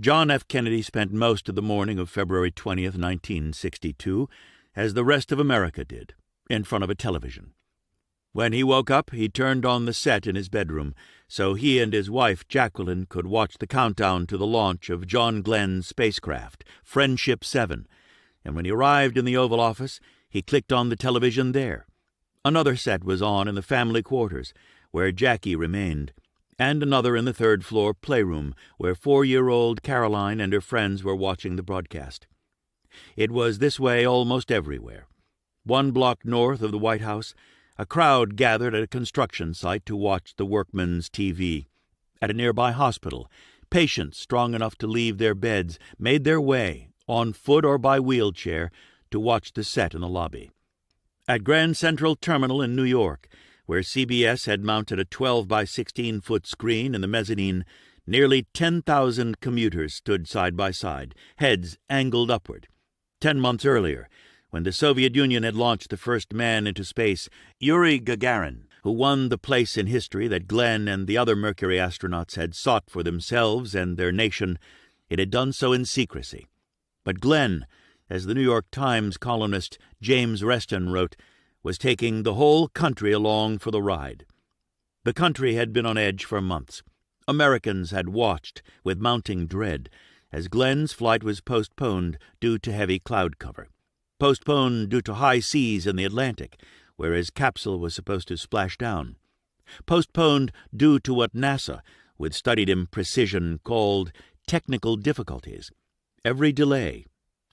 John F. Kennedy spent most of the morning of February 20th, 1962, as the rest of America did, in front of a television. When he woke up, he turned on the set in his bedroom, so he and his wife, Jacqueline, could watch the countdown to the launch of John Glenn's spacecraft, Friendship 7, and when he arrived in the Oval Office, he clicked on the television there. Another set was on in the family quarters, where Jackie remained, and another in the third-floor playroom, where 4-year-old Caroline and her friends were watching the broadcast. It was this way almost everywhere. 1 block north of the White House, a crowd gathered at a construction site to watch the workmen's TV. At a nearby hospital, patients strong enough to leave their beds made their way, on foot or by wheelchair, to watch the set in the lobby. At Grand Central Terminal in New York, where CBS had mounted a 12 by 16-foot screen in the mezzanine, nearly 10,000 commuters stood side by side, heads angled upward. 10 months earlier, when the Soviet Union had launched the first man into space, Yuri Gagarin, who won the place in history that Glenn and the other Mercury astronauts had sought for themselves and their nation, it had done so in secrecy. But Glenn, as the New York Times columnist James Reston wrote, was taking the whole country along for the ride. The country had been on edge for months. Americans had watched with mounting dread as Glenn's flight was postponed due to heavy cloud cover, postponed due to high seas in the Atlantic, where his capsule was supposed to splash down, postponed due to what NASA, with studied imprecision, called technical difficulties. Every delay,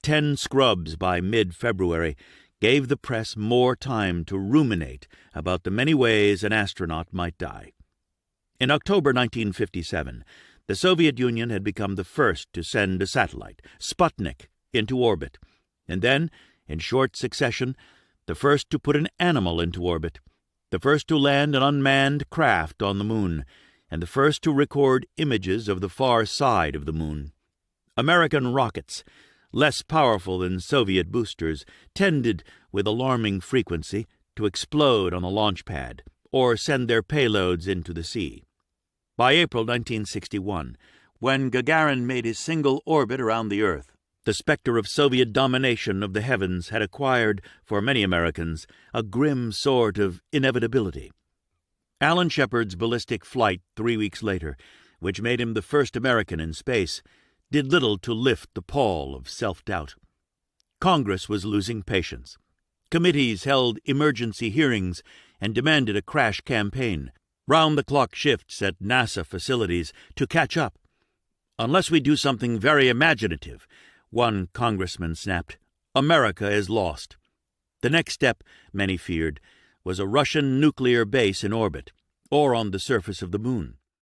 10 scrubs by mid-February, gave the press more time to ruminate about the many ways an astronaut might die. In October 1957, the Soviet Union had become the first to send a satellite, Sputnik, into orbit, and then, in short succession, the first to put an animal into orbit, the first to land an unmanned craft on the moon, and the first to record images of the far side of the moon. American rockets, less powerful than Soviet boosters, tended, with alarming frequency, to explode on the launch pad or send their payloads into the sea. By April 1961, when Gagarin made his single orbit around the Earth, the specter of Soviet domination of the heavens had acquired, for many Americans, a grim sort of inevitability. Alan Shepard's ballistic flight 3 weeks later, which made him the first American in space, did little to lift the pall of self-doubt. Congress was losing patience. Committees held emergency hearings and demanded a crash campaign, round-the-clock shifts at NASA facilities to catch up. "Unless we do something very imaginative," one congressman snapped, "America is lost." The next step, many feared, was a Russian nuclear base in orbit, or on the surface of the moon.